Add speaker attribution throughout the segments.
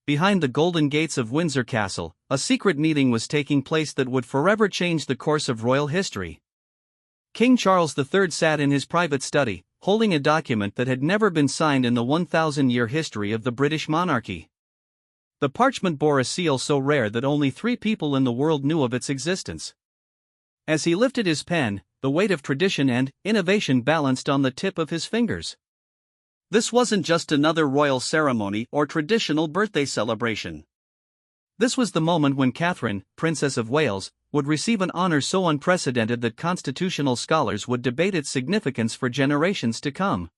Speaker 1: behind the golden gates of Windsor Castle, a secret meeting was taking place that would forever change the course of royal history. King Charles III sat in his private study, holding a document that had never been signed in the 1,000-year history of the British monarchy. The parchment bore a seal so rare that only 3 people in the world knew of its existence. As he lifted his pen, the weight of tradition and innovation balanced on the tip of his fingers. This wasn't just another royal ceremony or traditional birthday celebration. This was the moment when Catherine, Princess of Wales, would receive an honor so unprecedented that constitutional scholars would debate its significance for generations to come.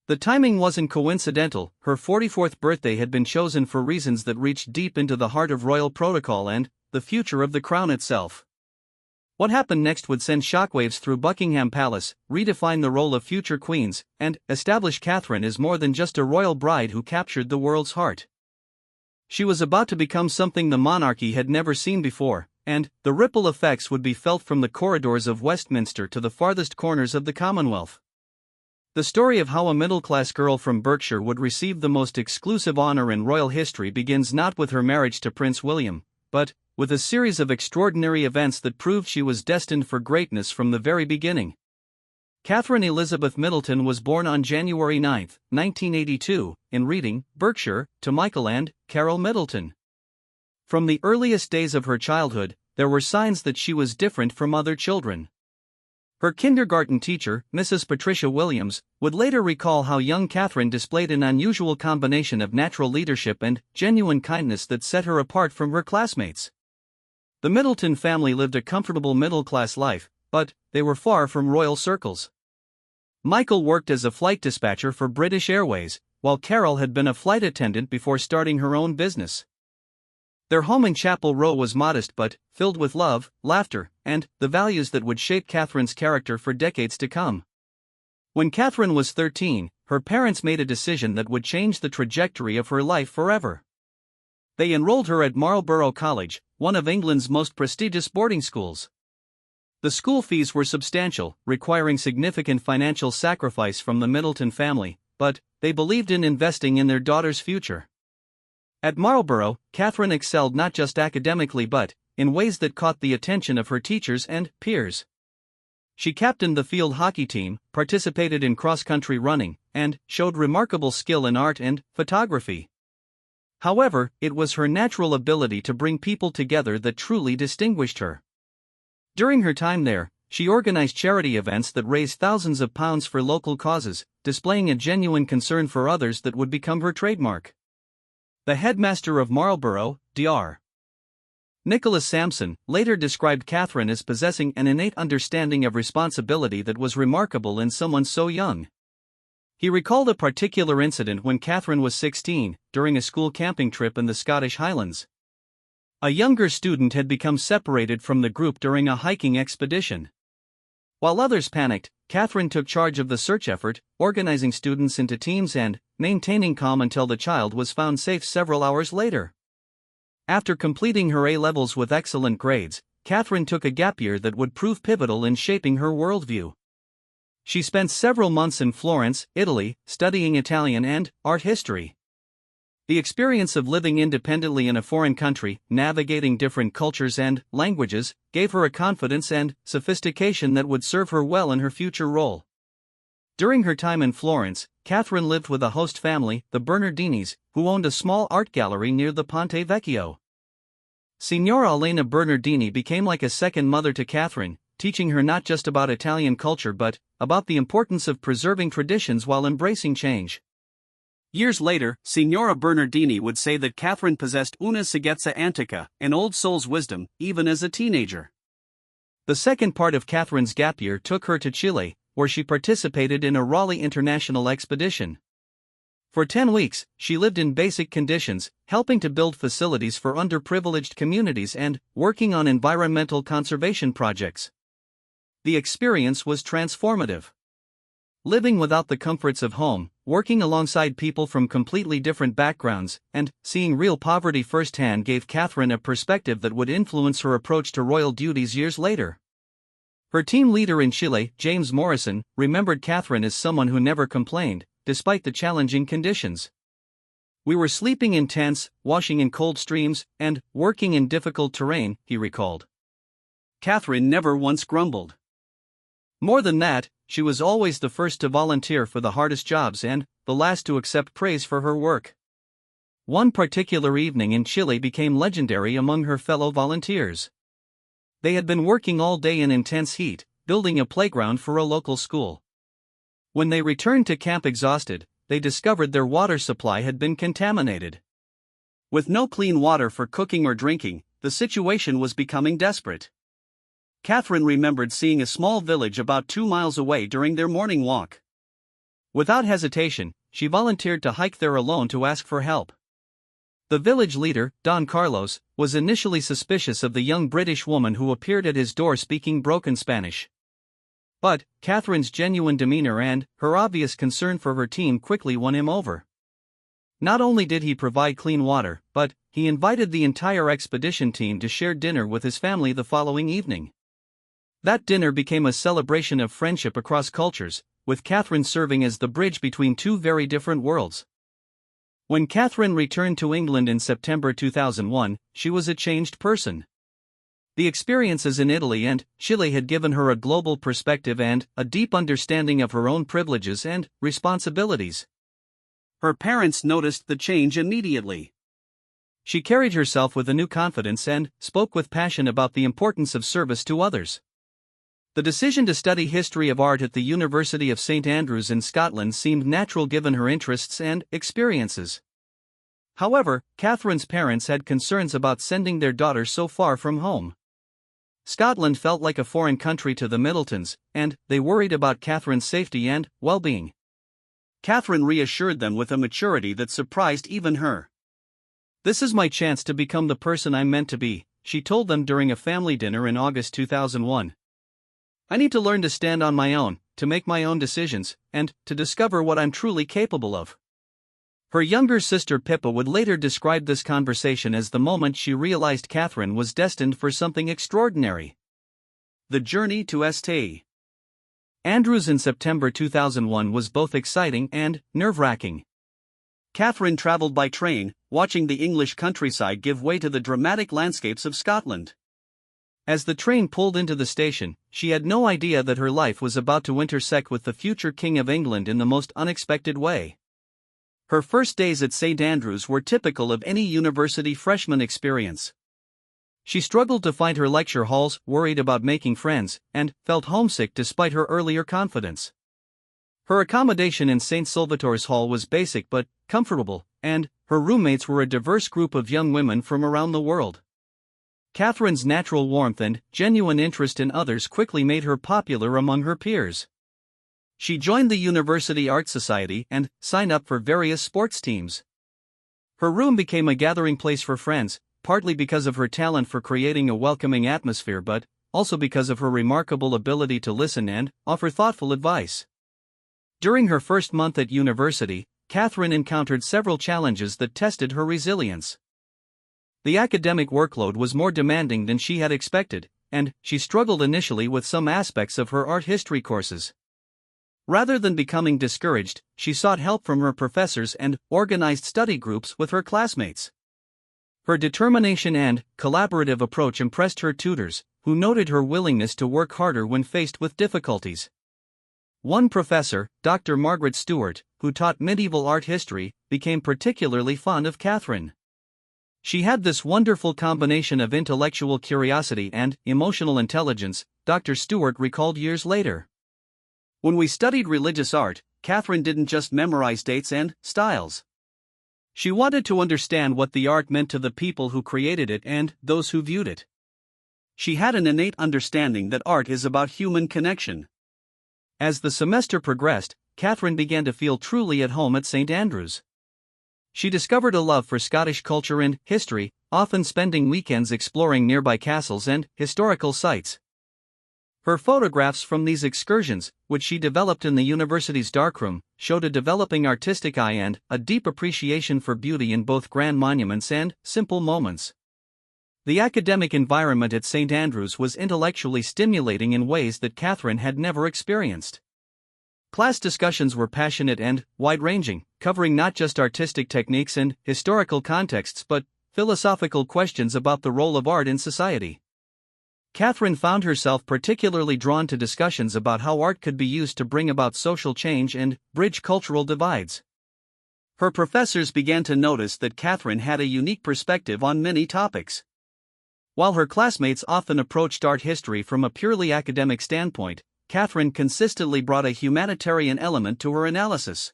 Speaker 1: The timing wasn't coincidental. Her 44th birthday had been chosen for reasons that reached deep into the heart of royal protocol and the future of the crown itself. What happened next would send shockwaves through Buckingham Palace, redefine the role of future queens, and establish Catherine as more than just a royal bride who captured the world's heart. She was about to become something the monarchy had never seen before, and the ripple effects would be felt from the corridors of Westminster to the farthest corners of the Commonwealth. The story of how a middle-class girl from Berkshire would receive the most exclusive honor in royal history begins not with her marriage to Prince William, but with a series of extraordinary events that proved she was destined for greatness from the very beginning. Catherine Elizabeth Middleton was born on January 9, 1982, in Reading, Berkshire, to Michael and Carol Middleton. From the earliest days of her childhood, there were signs that she was different from other children. Her kindergarten teacher, Mrs. Patricia Williams, would later recall how young Catherine displayed an unusual combination of natural leadership and genuine kindness that set her apart from her classmates. The Middleton family lived a comfortable middle-class life, but they were far from royal circles. Michael worked as a flight dispatcher for British Airways, while Carol had been a flight attendant before starting her own business. Their home in Chapel Row was modest but filled with love, laughter, and the values that would shape Catherine's character for decades to come. When Catherine was 13, her parents made a decision that would change the trajectory of her life forever. They enrolled her at Marlborough College, one of England's most prestigious boarding schools. The school fees were substantial, requiring significant financial sacrifice from the Middleton family, but they believed in investing in their daughter's future. At Marlborough, Catherine excelled not just academically but in ways that caught the attention of her teachers and peers. She captained the field hockey team, participated in cross-country running, and showed remarkable skill in art and photography. However, it was her natural ability to bring people together that truly distinguished her. During her time there, she organized charity events that raised thousands of pounds for local causes, displaying a genuine concern for others that would become her trademark. The headmaster of Marlborough, Dr. Nicholas Sampson, later described Catherine as possessing an innate understanding of responsibility that was remarkable in someone so young. He recalled a particular incident when Catherine was 16, during a school camping trip in the Scottish Highlands. A younger student had become separated from the group during a hiking expedition. While others panicked, Catherine took charge of the search effort, organizing students into teams and maintaining calm until the child was found safe several hours later. After completing her A-levels with excellent grades, Catherine took a gap year that would prove pivotal in shaping her worldview. She spent several months in Florence, Italy, studying Italian and art history. The experience of living independently in a foreign country, navigating different cultures and languages, gave her a confidence and sophistication that would serve her well in her future role. During her time in Florence, Catherine lived with a host family, the Bernardinis, who owned a small art gallery near the Ponte Vecchio. Signora Elena Bernardini became like a second mother to Catherine, teaching her not just about Italian culture but about the importance of preserving traditions while embracing change. Years later, Signora Bernardini would say that Catherine possessed una saggezza antica, an old soul's wisdom, even as a teenager. The second part of Catherine's gap year took her to Chile, where she participated in a Raleigh International expedition. For 10 weeks, she lived in basic conditions, helping to build facilities for underprivileged communities and working on environmental conservation projects. The experience was transformative. Living without the comforts of home, working alongside people from completely different backgrounds, and seeing real poverty firsthand gave Catherine a perspective that would influence her approach to royal duties years later. Her team leader in Chile, James Morrison, remembered Catherine as someone who never complained, despite the challenging conditions. "We were sleeping in tents, washing in cold streams, and working in difficult terrain," he recalled. Catherine never once grumbled. More than that, she was always the first to volunteer for the hardest jobs and the last to accept praise for her work. One particular evening in Chile became legendary among her fellow volunteers. They had been working all day in intense heat, building a playground for a local school. When they returned to camp exhausted, they discovered their water supply had been contaminated. With no clean water for cooking or drinking, the situation was becoming desperate. Catherine remembered seeing a small village about 2 miles away during their morning walk. Without hesitation, she volunteered to hike there alone to ask for help. The village leader, Don Carlos, was initially suspicious of the young British woman who appeared at his door speaking broken Spanish. But Catherine's genuine demeanor and her obvious concern for her team quickly won him over. Not only did he provide clean water, but he invited the entire expedition team to share dinner with his family the following evening. That dinner became a celebration of friendship across cultures, with Catherine serving as the bridge between two very different worlds. When Catherine returned to England in September 2001, she was a changed person. The experiences in Italy and Chile had given her a global perspective and a deep understanding of her own privileges and responsibilities. Her parents noticed the change immediately. She carried herself with a new confidence and spoke with passion about the importance of service to others. The decision to study history of art at the University of St Andrews in Scotland seemed natural given her interests and experiences. However, Catherine's parents had concerns about sending their daughter so far from home. Scotland felt like a foreign country to the Middletons, and they worried about Catherine's safety and well-being. Catherine reassured them with a maturity that surprised even her. "This is my chance to become the person I'm meant to be," she told them during a family dinner in August 2001. "I need to learn to stand on my own, to make my own decisions, and to discover what I'm truly capable of." Her younger sister Pippa would later describe this conversation as the moment she realized Catherine was destined for something extraordinary. The journey to St Andrews in September 2001 was both exciting and nerve-wracking. Catherine traveled by train, watching the English countryside give way to the dramatic landscapes of Scotland. As the train pulled into the station, she had no idea that her life was about to intersect with the future King of England in the most unexpected way. Her first days at St Andrews were typical of any university freshman experience. She struggled to find her lecture halls, worried about making friends, and felt homesick despite her earlier confidence. Her accommodation in St Salvator's Hall was basic but comfortable, and her roommates were a diverse group of young women from around the world. Catherine's natural warmth and genuine interest in others quickly made her popular among her peers. She joined the University Art Society and signed up for various sports teams. Her room became a gathering place for friends, partly because of her talent for creating a welcoming atmosphere but also because of her remarkable ability to listen and offer thoughtful advice. During her first month at university, Catherine encountered several challenges that tested her resilience. The academic workload was more demanding than she had expected, and she struggled initially with some aspects of her art history courses. Rather than becoming discouraged, she sought help from her professors and organized study groups with her classmates. Her determination and collaborative approach impressed her tutors, who noted her willingness to work harder when faced with difficulties. One professor, Dr. Margaret Stewart, who taught medieval art history, became particularly fond of Catherine. She had this wonderful combination of intellectual curiosity and emotional intelligence, Dr. Stewart recalled years later. "When we studied religious art, Catherine didn't just memorize dates and styles. She wanted to understand what the art meant to the people who created it and those who viewed it. She had an innate understanding that art is about human connection." As the semester progressed, Catherine began to feel truly at home at St Andrews. She discovered a love for Scottish culture and history, often spending weekends exploring nearby castles and historical sites. Her photographs from these excursions, which she developed in the university's darkroom, showed a developing artistic eye and a deep appreciation for beauty in both grand monuments and simple moments. The academic environment at St Andrews was intellectually stimulating in ways that Catherine had never experienced. Class discussions were passionate and wide-ranging, covering not just artistic techniques and historical contexts but philosophical questions about the role of art in society. Catherine found herself particularly drawn to discussions about how art could be used to bring about social change and bridge cultural divides. Her professors began to notice that Catherine had a unique perspective on many topics. While her classmates often approached art history from a purely academic standpoint, Catherine consistently brought a humanitarian element to her analysis.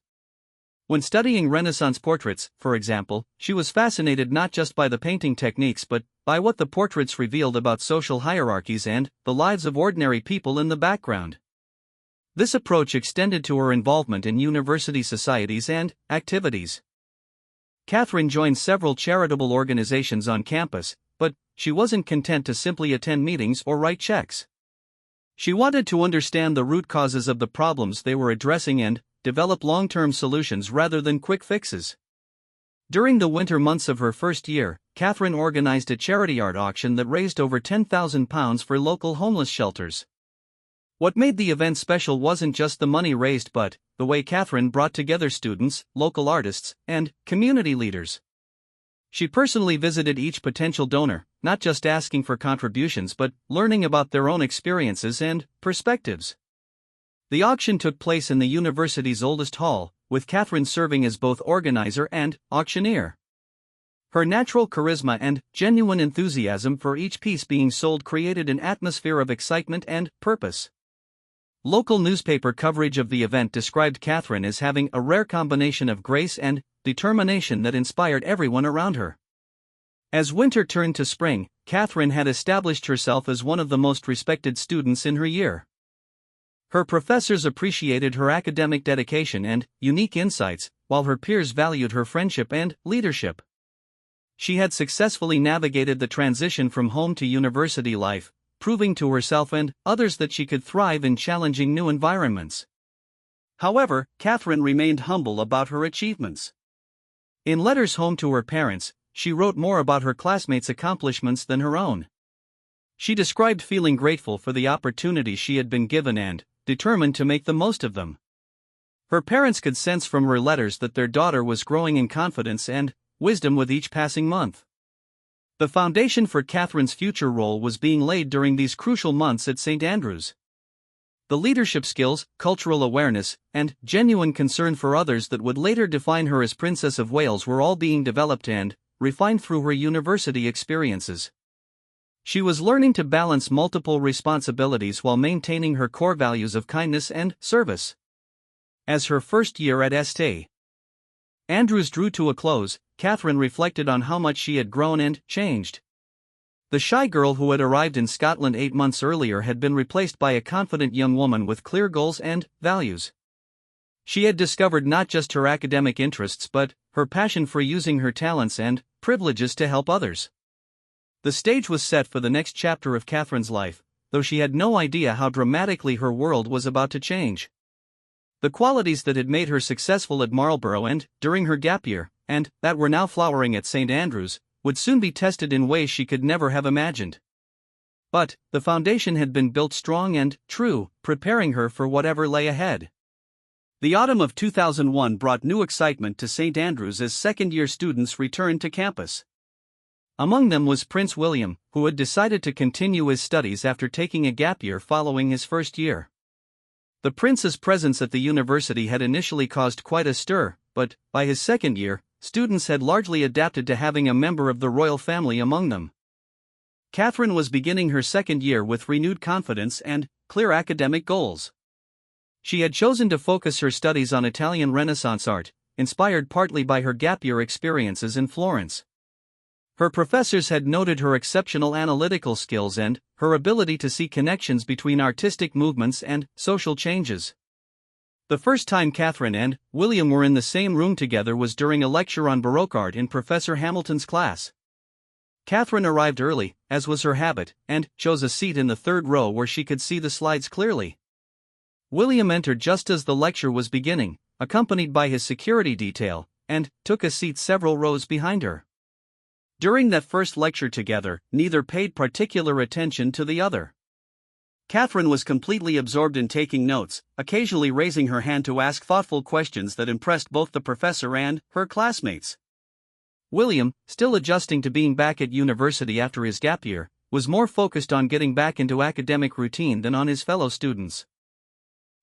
Speaker 1: When studying Renaissance portraits, for example, she was fascinated not just by the painting techniques but by what the portraits revealed about social hierarchies and the lives of ordinary people in the background. This approach extended to her involvement in university societies and activities. Catherine joined several charitable organizations on campus, but she wasn't content to simply attend meetings or write checks. She wanted to understand the root causes of the problems they were addressing and develop long-term solutions rather than quick fixes. During the winter months of her first year, Catherine organized a charity art auction that raised over £10,000 for local homeless shelters. What made the event special wasn't just the money raised but the way Catherine brought together students, local artists, and community leaders. She personally visited each potential donor, not just asking for contributions but learning about their own experiences and perspectives. The auction took place in the university's oldest hall, with Catherine serving as both organizer and auctioneer. Her natural charisma and genuine enthusiasm for each piece being sold created an atmosphere of excitement and purpose. Local newspaper coverage of the event described Catherine as having a rare combination of grace and determination that inspired everyone around her. As winter turned to spring, Catherine had established herself as one of the most respected students in her year. Her professors appreciated her academic dedication and unique insights, while her peers valued her friendship and leadership. She had successfully navigated the transition from home to university life, proving to herself and others that she could thrive in challenging new environments. However, Catherine remained humble about her achievements. In letters home to her parents, she wrote more about her classmates' accomplishments than her own. She described feeling grateful for the opportunities she had been given and determined to make the most of them. Her parents could sense from her letters that their daughter was growing in confidence and wisdom with each passing month. The foundation for Catherine's future role was being laid during these crucial months at St. Andrews. The leadership skills, cultural awareness, and genuine concern for others that would later define her as Princess of Wales were all being developed and refined through her university experiences. She was learning to balance multiple responsibilities while maintaining her core values of kindness and service. As her first year at St. Andrews drew to a close, Catherine reflected on how much she had grown and changed. The shy girl who had arrived in Scotland 8 months earlier had been replaced by a confident young woman with clear goals and values. She had discovered not just her academic interests but her passion for using her talents and privileges to help others. The stage was set for the next chapter of Catherine's life, though she had no idea how dramatically her world was about to change. The qualities that had made her successful at Marlborough and during her gap year, and that were now flowering at St. Andrews, would soon be tested in ways she could never have imagined. But the foundation had been built strong and true, preparing her for whatever lay ahead. The autumn of 2001 brought new excitement to St. Andrews as second-year students returned to campus. Among them was Prince William, who had decided to continue his studies after taking a gap year following his first year. The prince's presence at the university had initially caused quite a stir, but by his second year, students had largely adapted to having a member of the royal family among them. Catherine was beginning her second year with renewed confidence and clear academic goals. She had chosen to focus her studies on Italian Renaissance art, inspired partly by her gap year experiences in Florence. Her professors had noted her exceptional analytical skills and her ability to see connections between artistic movements and social changes. The first time Catherine and William were in the same room together was during a lecture on Baroque art in Professor Hamilton's class. Catherine arrived early, as was her habit, and chose a seat in the third row where she could see the slides clearly. William entered just as the lecture was beginning, accompanied by his security detail, and took a seat several rows behind her. During that first lecture together, neither paid particular attention to the other. Catherine was completely absorbed in taking notes, occasionally raising her hand to ask thoughtful questions that impressed both the professor and her classmates. William, still adjusting to being back at university after his gap year, was more focused on getting back into academic routine than on his fellow students.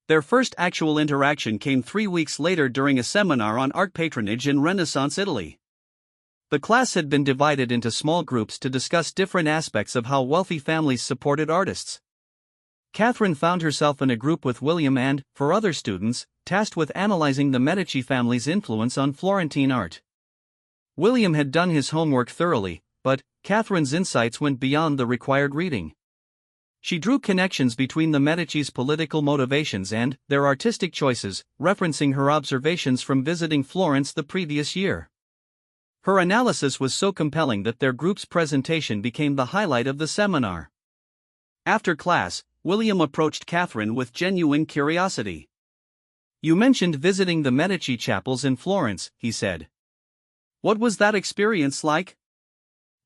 Speaker 1: Their first actual interaction came 3 weeks later during a seminar on art patronage in Renaissance Italy. The class had been divided into small groups to discuss different aspects of how wealthy families supported artists. Catherine found herself in a group with William and, for other students, tasked with analyzing the Medici family's influence on Florentine art. William had done his homework thoroughly, but Catherine's insights went beyond the required reading. She drew connections between the Medici's political motivations and their artistic choices, referencing her observations from visiting Florence the previous year. Her analysis was so compelling that their group's presentation became the highlight of the seminar. After class, William approached Catherine with genuine curiosity. "You mentioned visiting the Medici chapels in Florence," he said. "What was that experience like?"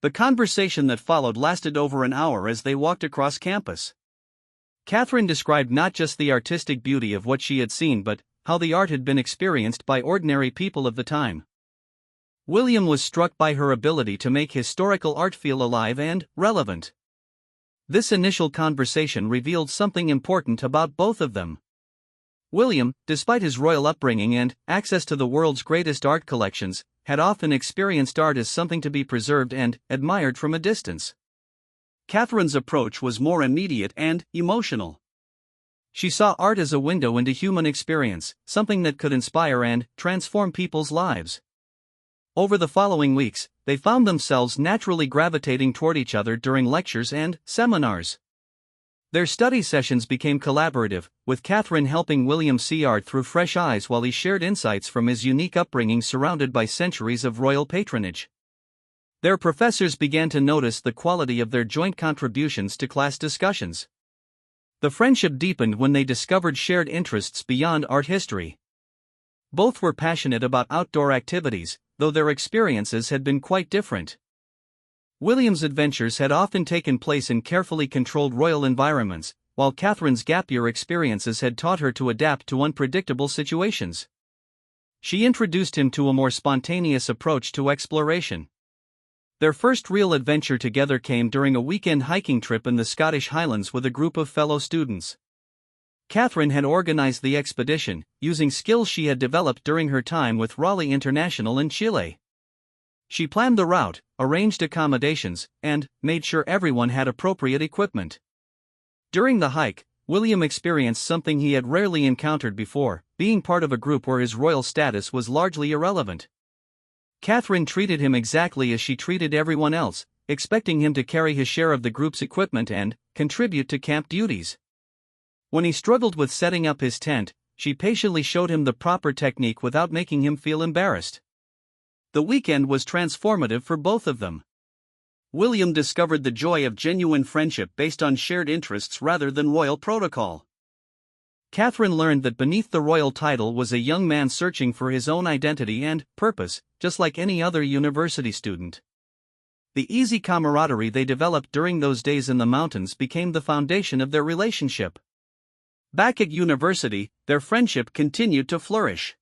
Speaker 1: The conversation that followed lasted over an hour as they walked across campus. Catherine described not just the artistic beauty of what she had seen but how the art had been experienced by ordinary people of the time. William was struck by her ability to make historical art feel alive and relevant. This initial conversation revealed something important about both of them. William, despite his royal upbringing and access to the world's greatest art collections, had often experienced art as something to be preserved and admired from a distance. Catherine's approach was more immediate and emotional. She saw art as a window into human experience, something that could inspire and transform people's lives. Over the following weeks, they found themselves naturally gravitating toward each other during lectures and seminars. Their study sessions became collaborative, with Catherine helping William see art through fresh eyes while he shared insights from his unique upbringing surrounded by centuries of royal patronage. Their professors began to notice the quality of their joint contributions to class discussions. The friendship deepened when they discovered shared interests beyond art history. Both were passionate about outdoor activities, though their experiences had been quite different. William's adventures had often taken place in carefully controlled royal environments, while Catherine's gap year experiences had taught her to adapt to unpredictable situations. She introduced him to a more spontaneous approach to exploration. Their first real adventure together came during a weekend hiking trip in the Scottish Highlands with a group of fellow students. Catherine had organized the expedition, using skills she had developed during her time with Raleigh International in Chile. She planned the route, arranged accommodations, and made sure everyone had appropriate equipment. During the hike, William experienced something he had rarely encountered before, being part of a group where his royal status was largely irrelevant. Catherine treated him exactly as she treated everyone else, expecting him to carry his share of the group's equipment and contribute to camp duties. When he struggled with setting up his tent, she patiently showed him the proper technique without making him feel embarrassed. The weekend was transformative for both of them. William discovered the joy of genuine friendship based on shared interests rather than royal protocol. Catherine learned that beneath the royal title was a young man searching for his own identity and purpose, just like any other university student. The easy camaraderie they developed during those days in the mountains became the foundation of their relationship. Back at university, their friendship continued to flourish.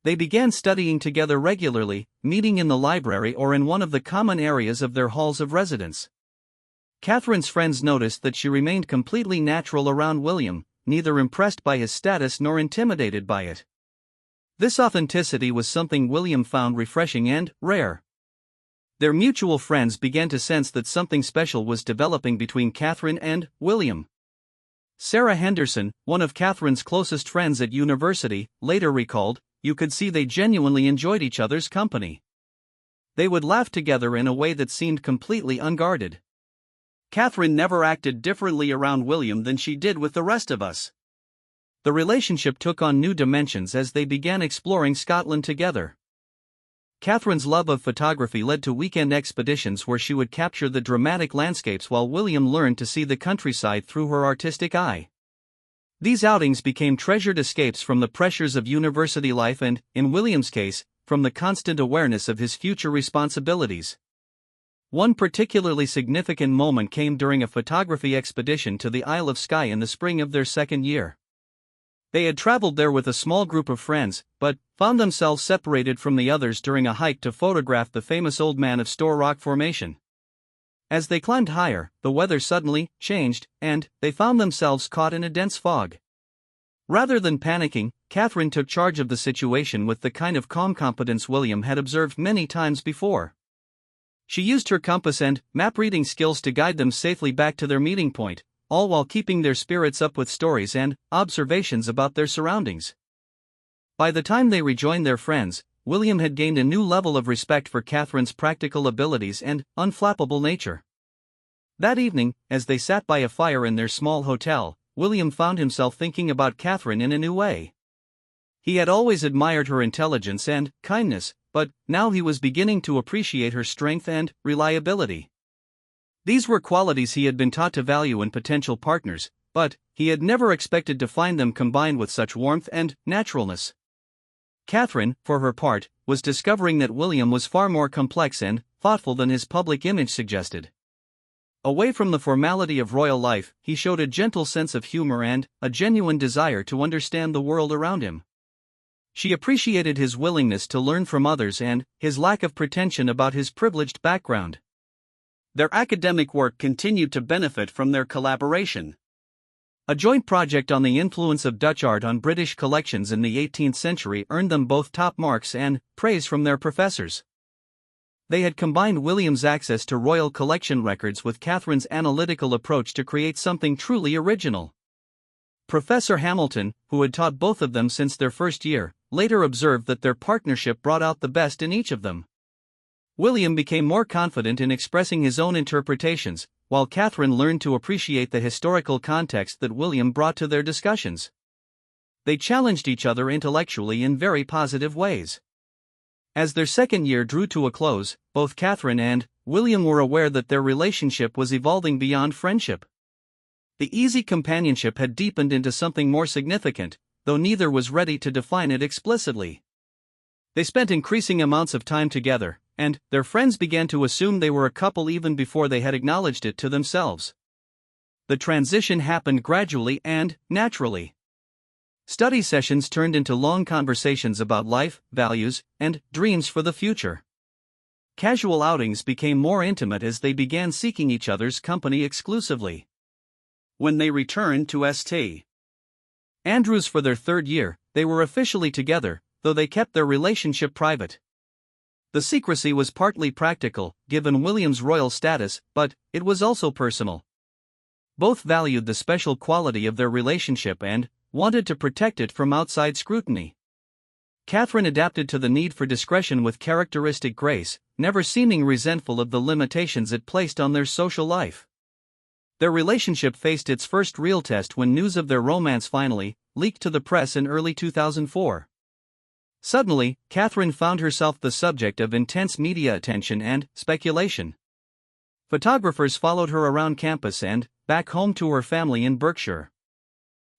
Speaker 1: They began studying together regularly, meeting in the library or in one of the common areas of their halls of residence. Catherine's friends noticed that she remained completely natural around William, neither impressed by his status nor intimidated by it. This authenticity was something William found refreshing and rare. Their mutual friends began to sense that something special was developing between Catherine and William. Sarah Henderson, one of Catherine's closest friends at university, later recalled, "You could see they genuinely enjoyed each other's company. They would laugh together in a way that seemed completely unguarded. Catherine never acted differently around William than she did with the rest of us." The relationship took on new dimensions as they began exploring Scotland together. Catherine's love of photography led to weekend expeditions where she would capture the dramatic landscapes while William learned to see the countryside through her artistic eye. These outings became treasured escapes from the pressures of university life and, in William's case, from the constant awareness of his future responsibilities. One particularly significant moment came during a photography expedition to the Isle of Skye in the spring of their second year. They had traveled there with a small group of friends, but found themselves separated from the others during a hike to photograph the famous Old Man of Store Rock Formation. As they climbed higher, the weather suddenly changed, and they found themselves caught in a dense fog. Rather than panicking, Catherine took charge of the situation with the kind of calm competence William had observed many times before. She used her compass and map-reading skills to guide them safely back to their meeting point, all while keeping their spirits up with stories and observations about their surroundings. By the time they rejoined their friends, William had gained a new level of respect for Catherine's practical abilities and unflappable nature. That evening, as they sat by a fire in their small hotel, William found himself thinking about Catherine in a new way. He had always admired her intelligence and kindness, but now he was beginning to appreciate her strength and reliability. These were qualities he had been taught to value in potential partners, but he had never expected to find them combined with such warmth and naturalness. Catherine, for her part, was discovering that William was far more complex and thoughtful than his public image suggested. Away from the formality of royal life, he showed a gentle sense of humor and a genuine desire to understand the world around him. She appreciated his willingness to learn from others and his lack of pretension about his privileged background. Their academic work continued to benefit from their collaboration. A joint project on the influence of Dutch art on British collections in the 18th century earned them both top marks and praise from their professors. They had combined William's access to royal collection records with Catherine's analytical approach to create something truly original. Professor Hamilton, who had taught both of them since their first year, later observed that their partnership brought out the best in each of them. William became more confident in expressing his own interpretations, while Catherine learned to appreciate the historical context that William brought to their discussions. They challenged each other intellectually in very positive ways. As their second year drew to a close, both Catherine and William were aware that their relationship was evolving beyond friendship. The easy companionship had deepened into something more significant, though neither was ready to define it explicitly. They spent increasing amounts of time together, and their friends began to assume they were a couple even before they had acknowledged it to themselves. The transition happened gradually and naturally. Study sessions turned into long conversations about life, values, and dreams for the future. Casual outings became more intimate as they began seeking each other's company exclusively. When they returned to St. Andrews for their third year, they were officially together, though they kept their relationship private. The secrecy was partly practical, given William's royal status, but it was also personal. Both valued the special quality of their relationship and wanted to protect it from outside scrutiny. Catherine adapted to the need for discretion with characteristic grace, never seeming resentful of the limitations it placed on their social life. Their relationship faced its first real test when news of their romance finally leaked to the press in early 2004. Suddenly, Catherine found herself the subject of intense media attention and speculation. Photographers followed her around campus and back home to her family in Berkshire.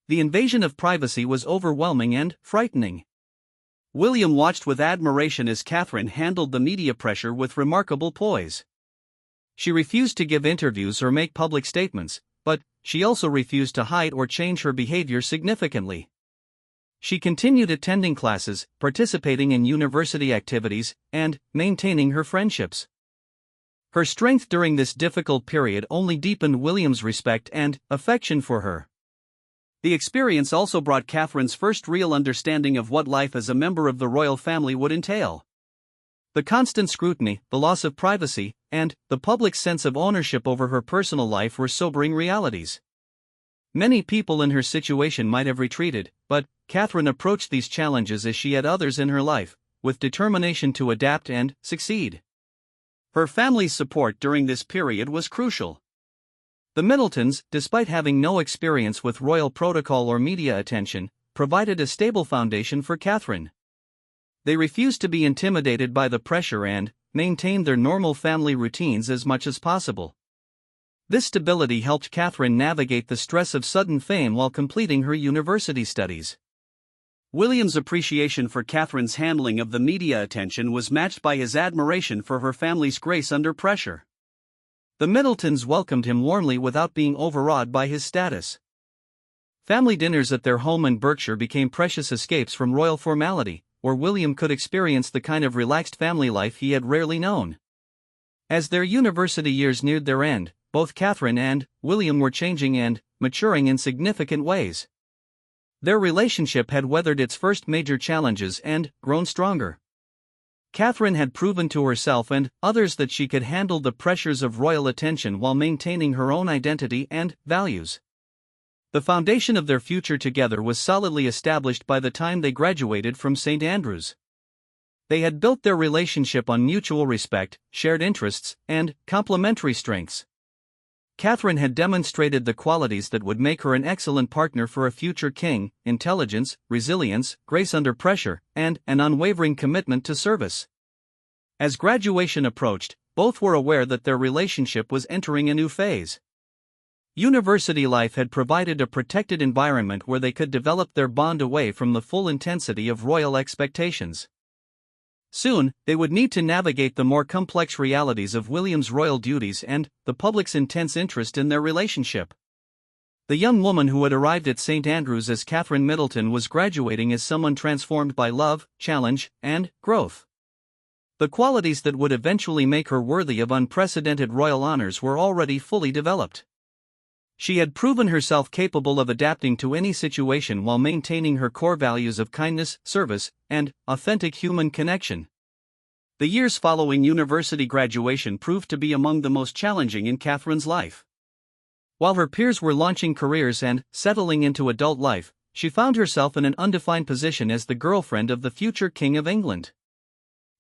Speaker 1: The invasion of privacy was overwhelming and frightening. William watched with admiration as Catherine handled the media pressure with remarkable poise. She refused to give interviews or make public statements, but she also refused to hide or change her behavior significantly. She continued attending classes, participating in university activities, and maintaining her friendships. Her strength during this difficult period only deepened William's respect and affection for her. The experience also brought Catherine's first real understanding of what life as a member of the royal family would entail. The constant scrutiny, the loss of privacy, and the public's sense of ownership over her personal life were sobering realities. Many people in her situation might have retreated, but Catherine approached these challenges as she had others in her life, with determination to adapt and succeed. Her family's support during this period was crucial. The Middletons, despite having no experience with royal protocol or media attention, provided a stable foundation for Catherine. They refused to be intimidated by the pressure and maintained their normal family routines as much as possible. This stability helped Catherine navigate the stress of sudden fame while completing her university studies. William's appreciation for Catherine's handling of the media attention was matched by his admiration for her family's grace under pressure. The Middletons welcomed him warmly without being overawed by his status. Family dinners at their home in Berkshire became precious escapes from royal formality, where William could experience the kind of relaxed family life he had rarely known. As their university years neared their end, both Catherine and William were changing and maturing in significant ways. Their relationship had weathered its first major challenges and grown stronger. Catherine had proven to herself and others that she could handle the pressures of royal attention while maintaining her own identity and values. The foundation of their future together was solidly established by the time they graduated from St. Andrews. They had built their relationship on mutual respect, shared interests, and complementary strengths. Catherine had demonstrated the qualities that would make her an excellent partner for a future king: intelligence, resilience, grace under pressure, and an unwavering commitment to service. As graduation approached, both were aware that their relationship was entering a new phase. University life had provided a protected environment where they could develop their bond away from the full intensity of royal expectations. Soon, they would need to navigate the more complex realities of William's royal duties and the public's intense interest in their relationship. The young woman who had arrived at St. Andrews as Catherine Middleton was graduating as someone transformed by love, challenge, and growth. The qualities that would eventually make her worthy of unprecedented royal honors were already fully developed. She had proven herself capable of adapting to any situation while maintaining her core values of kindness, service, and authentic human connection. The years following university graduation proved to be among the most challenging in Catherine's life. While her peers were launching careers and settling into adult life, she found herself in an undefined position as the girlfriend of the future King of England.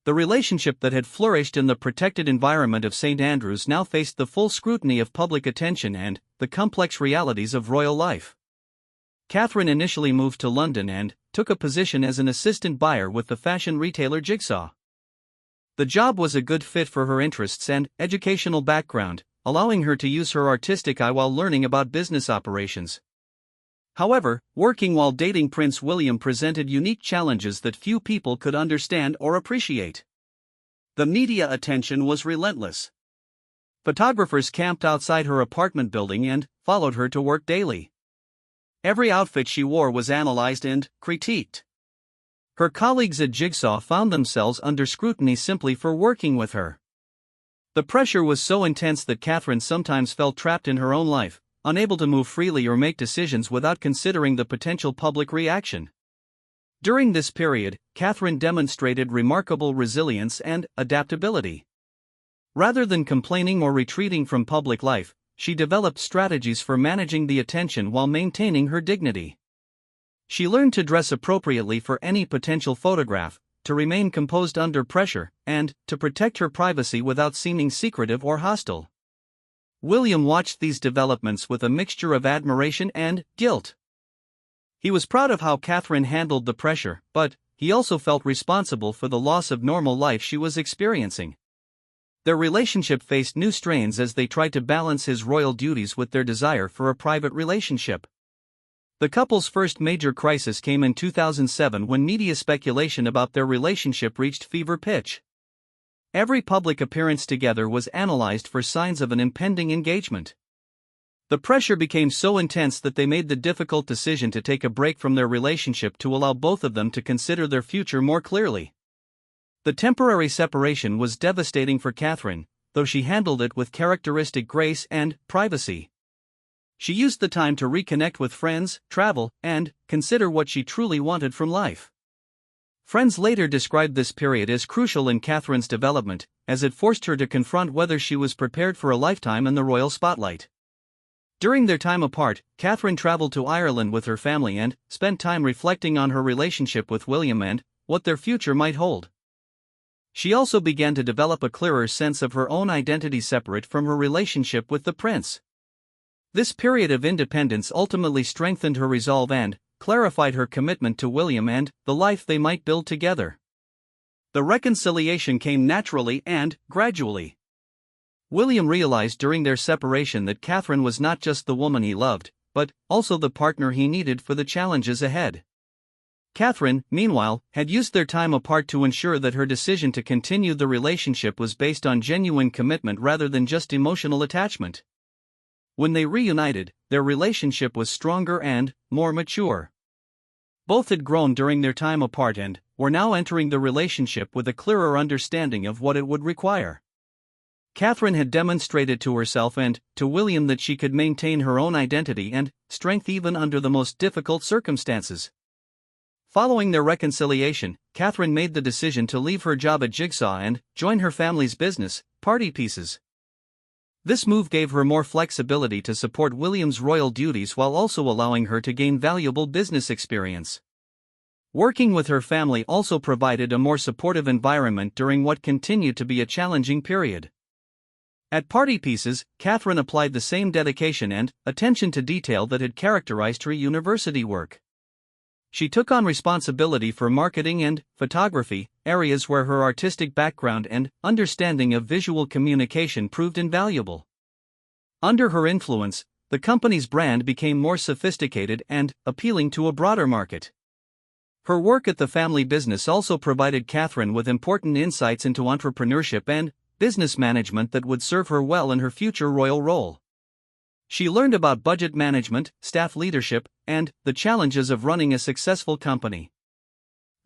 Speaker 1: The relationship that had flourished in the protected environment of St. Andrews now faced the full scrutiny of public attention and the complex realities of royal life. Catherine initially moved to London and took a position as an assistant buyer with the fashion retailer Jigsaw. The job was a good fit for her interests and educational background, allowing her to use her artistic eye while learning about business operations. However, working while dating Prince William presented unique challenges that few people could understand or appreciate. The media attention was relentless. Photographers camped outside her apartment building and followed her to work daily. Every outfit she wore was analyzed and critiqued. Her colleagues at Jigsaw found themselves under scrutiny simply for working with her. The pressure was so intense that Catherine sometimes felt trapped in her own life, unable to move freely or make decisions without considering the potential public reaction. During this period, Catherine demonstrated remarkable resilience and adaptability. Rather than complaining or retreating from public life, she developed strategies for managing the attention while maintaining her dignity. She learned to dress appropriately for any potential photograph, to remain composed under pressure, and to protect her privacy without seeming secretive or hostile. William watched these developments with a mixture of admiration and guilt. He was proud of how Catherine handled the pressure, but he also felt responsible for the loss of normal life she was experiencing. Their relationship faced new strains as they tried to balance his royal duties with their desire for a private relationship. The couple's first major crisis came in 2007 when media speculation about their relationship reached fever pitch. Every public appearance together was analyzed for signs of an impending engagement. The pressure became so intense that they made the difficult decision to take a break from their relationship to allow both of them to consider their future more clearly. The temporary separation was devastating for Catherine, though she handled it with characteristic grace and privacy. She used the time to reconnect with friends, travel, and consider what she truly wanted from life. Friends later described this period as crucial in Catherine's development, as it forced her to confront whether she was prepared for a lifetime in the royal spotlight. During their time apart, Catherine traveled to Ireland with her family and spent time reflecting on her relationship with William and what their future might hold. She also began to develop a clearer sense of her own identity separate from her relationship with the prince. This period of independence ultimately strengthened her resolve and clarified her commitment to William and the life they might build together. The reconciliation came naturally and gradually. William realized during their separation that Catherine was not just the woman he loved, but also the partner he needed for the challenges ahead. Catherine, meanwhile, had used their time apart to ensure that her decision to continue the relationship was based on genuine commitment rather than just emotional attachment. When they reunited, their relationship was stronger and more mature. Both had grown during their time apart and were now entering the relationship with a clearer understanding of what it would require. Catherine had demonstrated to herself and to William that she could maintain her own identity and strength even under the most difficult circumstances. Following their reconciliation, Catherine made the decision to leave her job at Jigsaw and join her family's business, Party Pieces. This move gave her more flexibility to support William's royal duties while also allowing her to gain valuable business experience. Working with her family also provided a more supportive environment during what continued to be a challenging period. At Party Pieces, Catherine applied the same dedication and attention to detail that had characterized her university work. She took on responsibility for marketing and photography, areas where her artistic background and understanding of visual communication proved invaluable. Under her influence, the company's brand became more sophisticated and appealing to a broader market. Her work at the family business also provided Catherine with important insights into entrepreneurship and business management that would serve her well in her future royal role. She learned about budget management, staff leadership, and the challenges of running a successful company.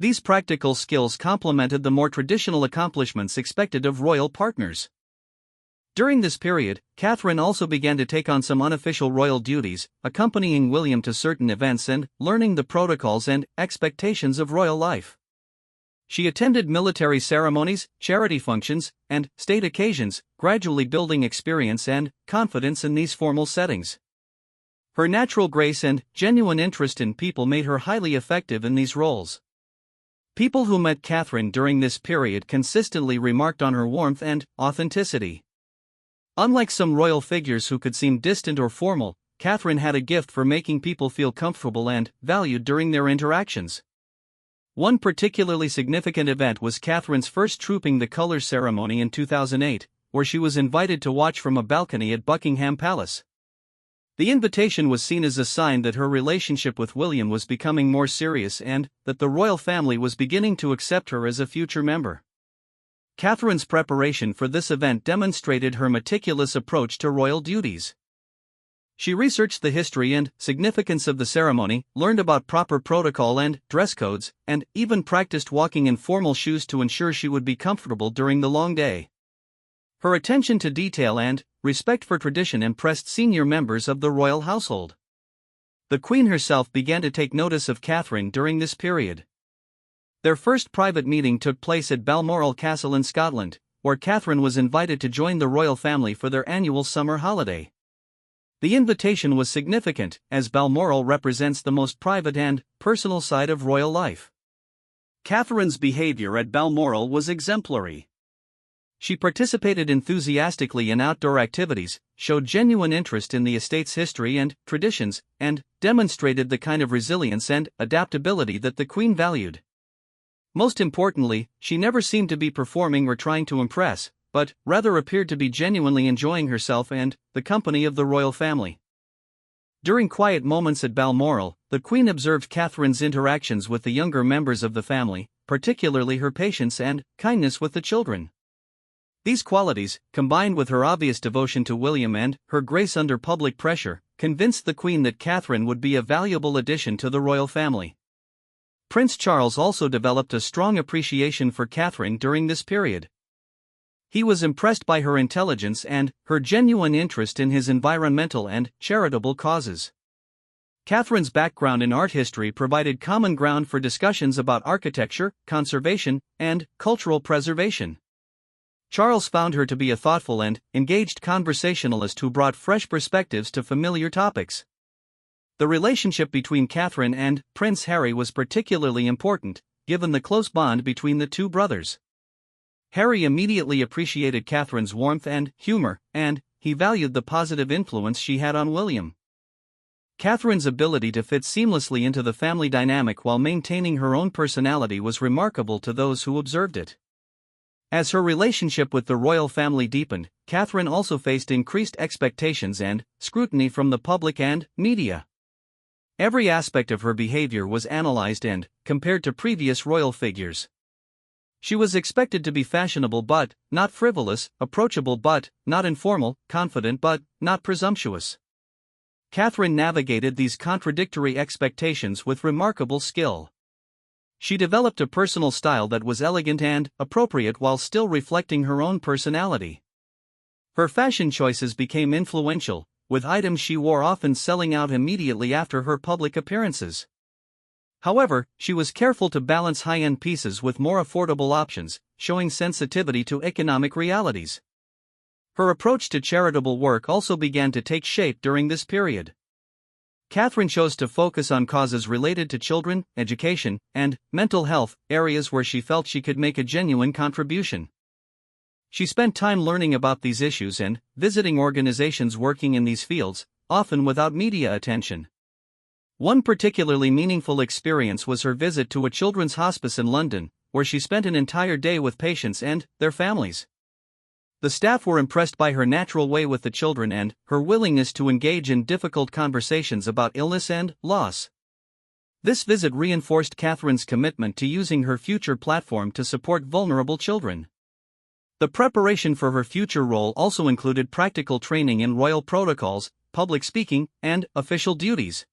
Speaker 1: These practical skills complemented the more traditional accomplishments expected of royal partners. During this period, Catherine also began to take on some unofficial royal duties, accompanying William to certain events and learning the protocols and expectations of royal life. She attended military ceremonies, charity functions, and state occasions, gradually building experience and confidence in these formal settings. Her natural grace and genuine interest in people made her highly effective in these roles. People who met Catherine during this period consistently remarked on her warmth and authenticity. Unlike some royal figures who could seem distant or formal, Catherine had a gift for making people feel comfortable and valued during their interactions. One particularly significant event was Catherine's first Trooping the Colours ceremony in 2008, where she was invited to watch from a balcony at Buckingham Palace. The invitation was seen as a sign that her relationship with William was becoming more serious and that the royal family was beginning to accept her as a future member. Catherine's preparation for this event demonstrated her meticulous approach to royal duties. She researched the history and significance of the ceremony, learned about proper protocol and dress codes, and even practiced walking in formal shoes to ensure she would be comfortable during the long day. Her attention to detail and respect for tradition impressed senior members of the royal household. The Queen herself began to take notice of Catherine during this period. Their first private meeting took place at Balmoral Castle in Scotland, where Catherine was invited to join the royal family for their annual summer holiday. The invitation was significant, as Balmoral represents the most private and personal side of royal life. Catherine's behavior at Balmoral was exemplary. She participated enthusiastically in outdoor activities, showed genuine interest in the estate's history and traditions, and demonstrated the kind of resilience and adaptability that the Queen valued. Most importantly, she never seemed to be performing or trying to impress, but rather appeared to be genuinely enjoying herself and the company of the royal family. During quiet moments at Balmoral, the Queen observed Catherine's interactions with the younger members of the family, particularly her patience and kindness with the children. These qualities, combined with her obvious devotion to William and her grace under public pressure, convinced the Queen that Catherine would be a valuable addition to the royal family. Prince Charles also developed a strong appreciation for Catherine during this period. He was impressed by her intelligence and her genuine interest in his environmental and charitable causes. Catherine's background in art history provided common ground for discussions about architecture, conservation, and cultural preservation. Charles found her to be a thoughtful and engaged conversationalist who brought fresh perspectives to familiar topics. The relationship between Catherine and Prince Harry was particularly important, given the close bond between the two brothers. Harry immediately appreciated Catherine's warmth and humor, and he valued the positive influence she had on William. Catherine's ability to fit seamlessly into the family dynamic while maintaining her own personality was remarkable to those who observed it. As her relationship with the royal family deepened, Catherine also faced increased expectations and scrutiny from the public and media. Every aspect of her behavior was analyzed and compared to previous royal figures. She was expected to be fashionable but not frivolous, approachable but not informal, confident but not presumptuous. Catherine navigated these contradictory expectations with remarkable skill. She developed a personal style that was elegant and appropriate while still reflecting her own personality. Her fashion choices became influential, with items she wore often selling out immediately after her public appearances. However, she was careful to balance high-end pieces with more affordable options, showing sensitivity to economic realities. Her approach to charitable work also began to take shape during this period. Catherine chose to focus on causes related to children, education, and mental health, areas where she felt she could make a genuine contribution. She spent time learning about these issues and visiting organizations working in these fields, often without media attention. One particularly meaningful experience was her visit to a children's hospice in London, where she spent an entire day with patients and their families. The staff were impressed by her natural way with the children and her willingness to engage in difficult conversations about illness and loss. This visit reinforced Catherine's commitment to using her future platform to support vulnerable children. The preparation for her future role also included practical training in royal protocols, public speaking, and official duties.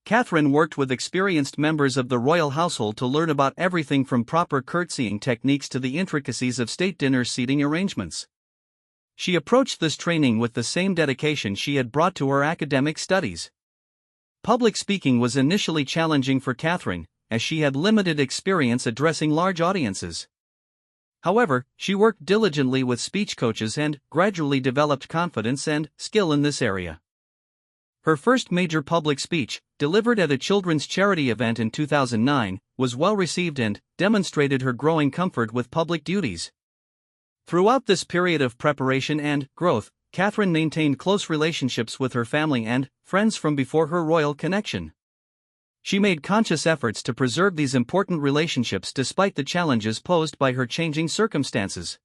Speaker 1: Catherine worked with experienced members of the royal household to learn about everything from proper curtsying techniques to the intricacies of state dinner seating arrangements. She approached this training with the same dedication she had brought to her academic studies. Public speaking was initially challenging for Catherine, as she had limited experience addressing large audiences. However, she worked diligently with speech coaches and gradually developed confidence and skill in this area. Her first major public speech, delivered at a children's charity event in 2009, was well received and demonstrated her growing comfort with public duties. Throughout this period of preparation and growth, Catherine maintained close relationships with her family and friends from before her royal connection. She made conscious efforts to preserve these important relationships despite the challenges posed by her changing circumstances.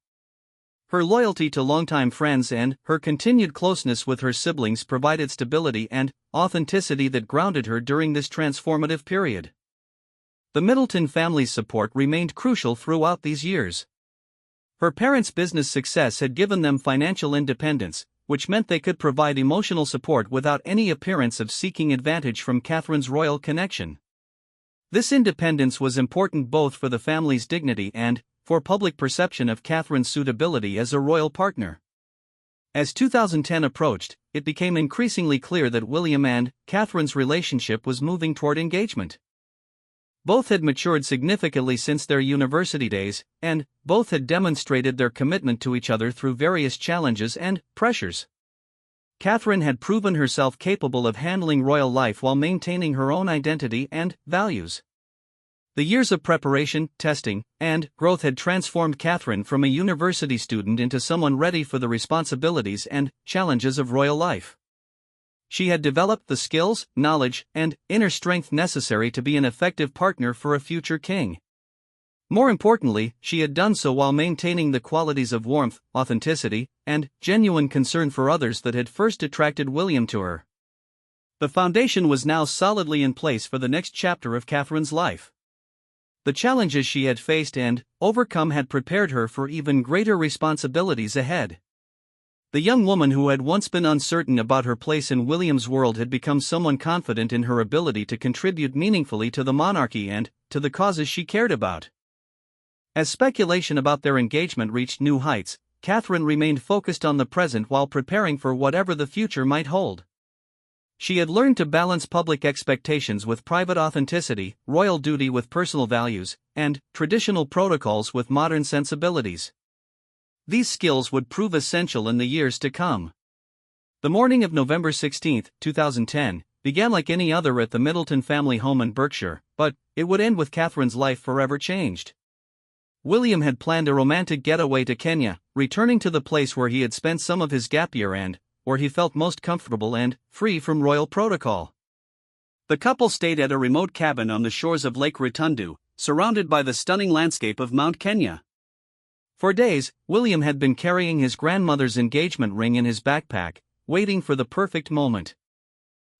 Speaker 1: Her loyalty to longtime friends and her continued closeness with her siblings provided stability and authenticity that grounded her during this transformative period. The Middleton family's support remained crucial throughout these years. Her parents' business success had given them financial independence, which meant they could provide emotional support without any appearance of seeking advantage from Catherine's royal connection. This independence was important both for the family's dignity and for public perception of Catherine's suitability as a royal partner. As 2010 approached, it became increasingly clear that William and Catherine's relationship was moving toward engagement. Both had matured significantly since their university days, and both had demonstrated their commitment to each other through various challenges and pressures. Catherine had proven herself capable of handling royal life while maintaining her own identity and values. The years of preparation, testing, and growth had transformed Catherine from a university student into someone ready for the responsibilities and challenges of royal life. She had developed the skills, knowledge, and inner strength necessary to be an effective partner for a future king. More importantly, she had done so while maintaining the qualities of warmth, authenticity, and genuine concern for others that had first attracted William to her. The foundation was now solidly in place for the next chapter of Catherine's life. The challenges she had faced and overcome had prepared her for even greater responsibilities ahead. The young woman who had once been uncertain about her place in William's world had become someone confident in her ability to contribute meaningfully to the monarchy and to the causes she cared about. As speculation about their engagement reached new heights, Catherine remained focused on the present while preparing for whatever the future might hold. She had learned to balance public expectations with private authenticity, royal duty with personal values, and traditional protocols with modern sensibilities. These skills would prove essential in the years to come. The morning of November 16, 2010, began like any other at the Middleton family home in Berkshire, but it would end with Catherine's life forever changed. William had planned a romantic getaway to Kenya, returning to the place where he had spent some of his gap year and where he felt most comfortable and free from royal protocol. The couple stayed at a remote cabin on the shores of Lake Rotundu, surrounded by the stunning landscape of Mount Kenya. For days, William had been carrying his grandmother's engagement ring in his backpack, waiting for the perfect moment.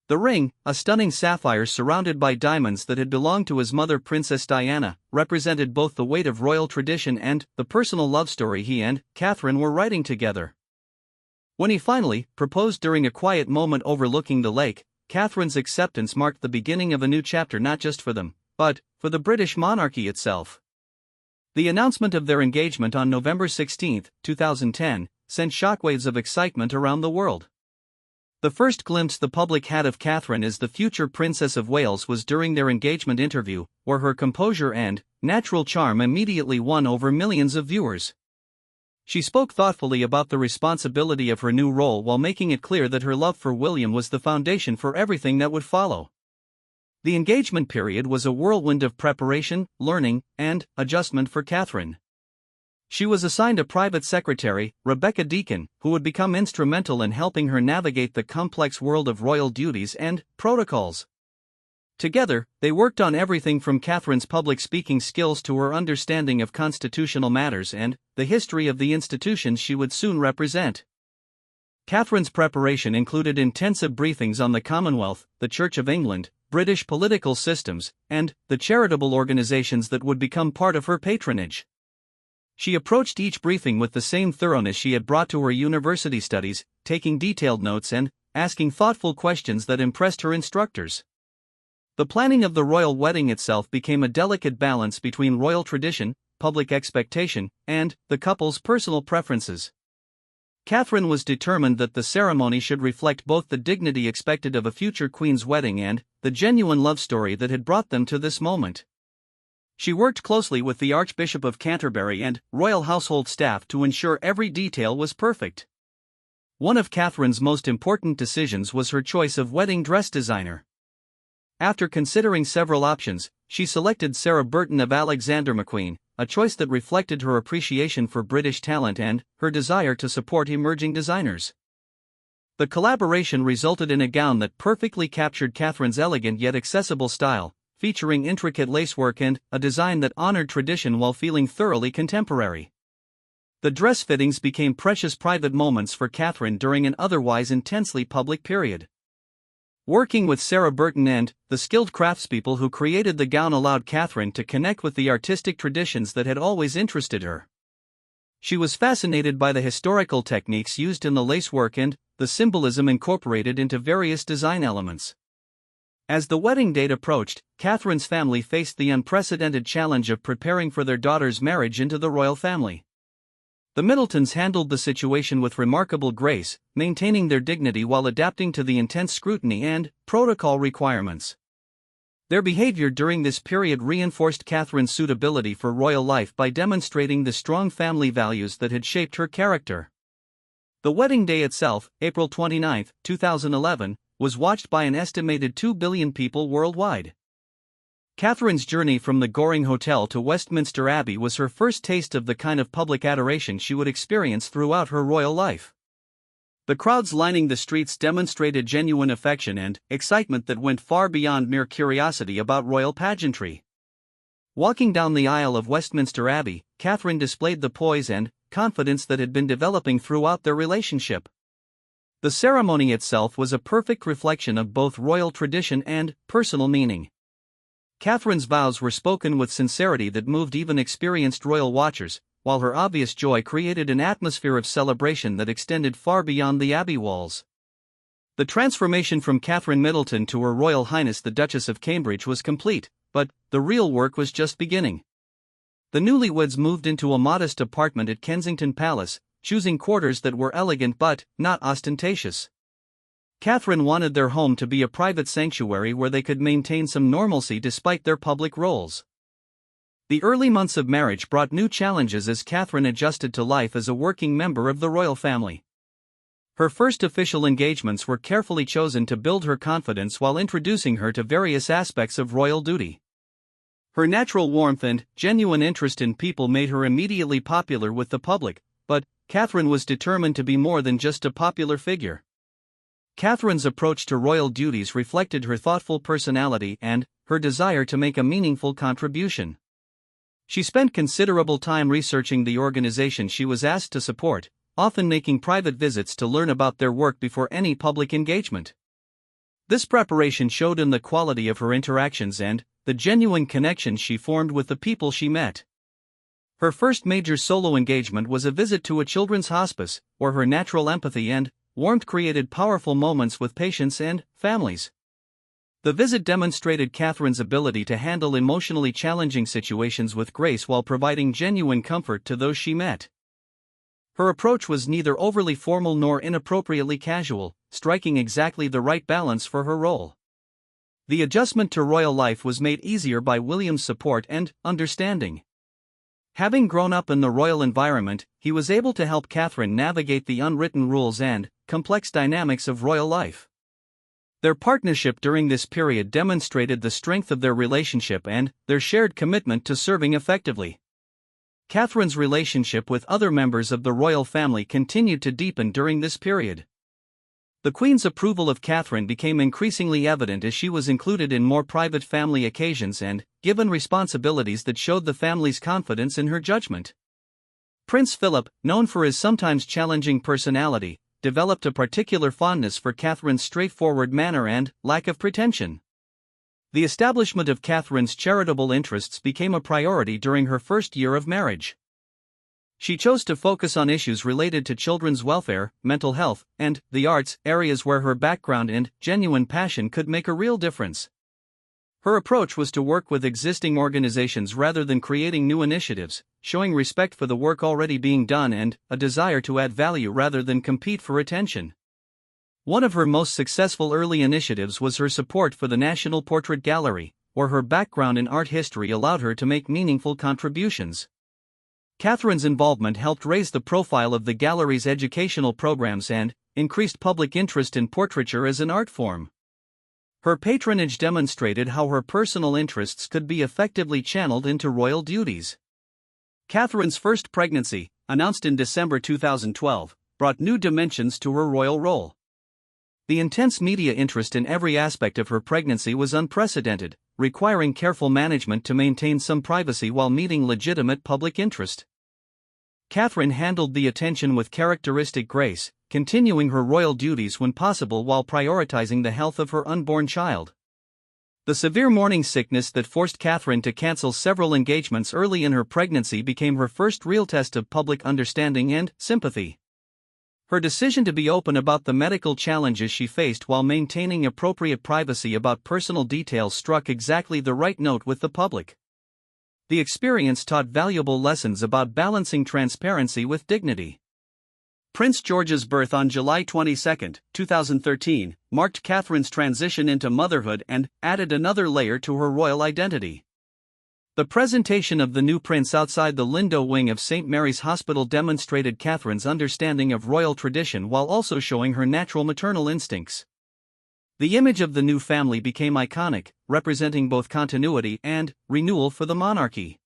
Speaker 1: The ring, a stunning sapphire surrounded by diamonds that had belonged to his mother Princess Diana, represented both the weight of royal tradition and the personal love story he and Catherine were writing together. When he finally proposed during a quiet moment overlooking the lake, Catherine's acceptance marked the beginning of a new chapter not just for them, but for the British monarchy itself. The announcement of their engagement on November 16, 2010, sent shockwaves of excitement around the world. The first glimpse the public had of Catherine as the future Princess of Wales was during their engagement interview, where her composure and natural charm immediately won over millions of viewers. She spoke thoughtfully about the responsibility of her new role while making it clear that her love for William was the foundation for everything that would follow. The engagement period was a whirlwind of preparation, learning, and adjustment for Catherine. She was assigned a private secretary, Rebecca Deacon, who would become instrumental in helping her navigate the complex world of royal duties and protocols. Together, they worked on everything from Catherine's public speaking skills to her understanding of constitutional matters and the history of the institutions she would soon represent. Catherine's preparation included intensive briefings on the Commonwealth, the Church of England, British political systems, and the charitable organizations that would become part of her patronage. She approached each briefing with the same thoroughness she had brought to her university studies, taking detailed notes and asking thoughtful questions that impressed her instructors. The planning of the royal wedding itself became a delicate balance between royal tradition, public expectation, and the couple's personal preferences. Catherine was determined that the ceremony should reflect both the dignity expected of a future queen's wedding and the genuine love story that had brought them to this moment. She worked closely with the Archbishop of Canterbury and royal household staff to ensure every detail was perfect. One of Catherine's most important decisions was her choice of wedding dress designer. After considering several options, she selected Sarah Burton of Alexander McQueen, a choice that reflected her appreciation for British talent and her desire to support emerging designers. The collaboration resulted in a gown that perfectly captured Catherine's elegant yet accessible style, featuring intricate lacework and a design that honored tradition while feeling thoroughly contemporary. The dress fittings became precious private moments for Catherine during an otherwise intensely public period. Working with Sarah Burton and the skilled craftspeople who created the gown allowed Catherine to connect with the artistic traditions that had always interested her. She was fascinated by the historical techniques used in the lacework and the symbolism incorporated into various design elements. As the wedding date approached, Catherine's family faced the unprecedented challenge of preparing for their daughter's marriage into the royal family. The Middletons handled the situation with remarkable grace, maintaining their dignity while adapting to the intense scrutiny and protocol requirements. Their behavior during this period reinforced Catherine's suitability for royal life by demonstrating the strong family values that had shaped her character. The wedding day itself, April 29, 2011, was watched by an estimated 2 billion people worldwide. Catherine's journey from the Goring Hotel to Westminster Abbey was her first taste of the kind of public adoration she would experience throughout her royal life. The crowds lining the streets demonstrated genuine affection and excitement that went far beyond mere curiosity about royal pageantry. Walking down the aisle of Westminster Abbey, Catherine displayed the poise and confidence that had been developing throughout their relationship. The ceremony itself was a perfect reflection of both royal tradition and personal meaning. Catherine's vows were spoken with sincerity that moved even experienced royal watchers, while her obvious joy created an atmosphere of celebration that extended far beyond the abbey walls. The transformation from Catherine Middleton to Her Royal Highness the Duchess of Cambridge was complete, but the real work was just beginning. The newlyweds moved into a modest apartment at Kensington Palace, choosing quarters that were elegant but not ostentatious. Catherine wanted their home to be a private sanctuary where they could maintain some normalcy despite their public roles. The early months of marriage brought new challenges as Catherine adjusted to life as a working member of the royal family. Her first official engagements were carefully chosen to build her confidence while introducing her to various aspects of royal duty. Her natural warmth and genuine interest in people made her immediately popular with the public, but Catherine was determined to be more than just a popular figure. Catherine's approach to royal duties reflected her thoughtful personality and her desire to make a meaningful contribution. She spent considerable time researching the organization she was asked to support, often making private visits to learn about their work before any public engagement. This preparation showed in the quality of her interactions and the genuine connections she formed with the people she met. Her first major solo engagement was a visit to a children's hospice, where her natural empathy and warmth created powerful moments with patients and families. The visit demonstrated Catherine's ability to handle emotionally challenging situations with grace while providing genuine comfort to those she met. Her approach was neither overly formal nor inappropriately casual, striking exactly the right balance for her role. The adjustment to royal life was made easier by William's support and understanding. Having grown up in the royal environment, he was able to help Catherine navigate the unwritten rules and complex dynamics of royal life. Their partnership during this period demonstrated the strength of their relationship and their shared commitment to serving effectively. Catherine's relationship with other members of the royal family continued to deepen during this period. The Queen's approval of Catherine became increasingly evident as she was included in more private family occasions and given responsibilities that showed the family's confidence in her judgment. Prince Philip, known for his sometimes challenging personality, developed a particular fondness for Catherine's straightforward manner and lack of pretension. The establishment of Catherine's charitable interests became a priority during her first year of marriage. She chose to focus on issues related to children's welfare, mental health, and the arts, areas where her background and genuine passion could make a real difference. Her approach was to work with existing organizations rather than creating new initiatives, showing respect for the work already being done and a desire to add value rather than compete for attention. One of her most successful early initiatives was her support for the National Portrait Gallery, where her background in art history allowed her to make meaningful contributions. Catherine's involvement helped raise the profile of the gallery's educational programs and increased public interest in portraiture as an art form. Her patronage demonstrated how her personal interests could be effectively channeled into royal duties. Catherine's first pregnancy, announced in December 2012, brought new dimensions to her royal role. The intense media interest in every aspect of her pregnancy was unprecedented, requiring careful management to maintain some privacy while meeting legitimate public interest. Catherine handled the attention with characteristic grace, continuing her royal duties when possible while prioritizing the health of her unborn child. The severe morning sickness that forced Catherine to cancel several engagements early in her pregnancy became her first real test of public understanding and sympathy. Her decision to be open about the medical challenges she faced while maintaining appropriate privacy about personal details struck exactly the right note with the public. The experience taught valuable lessons about balancing transparency with dignity. Prince George's birth on July 22, 2013, marked Catherine's transition into motherhood and added another layer to her royal identity. The presentation of the new prince outside the Lindo wing of St. Mary's Hospital demonstrated Catherine's understanding of royal tradition while also showing her natural maternal instincts. The image of the new family became iconic, representing both continuity and renewal for the monarchy.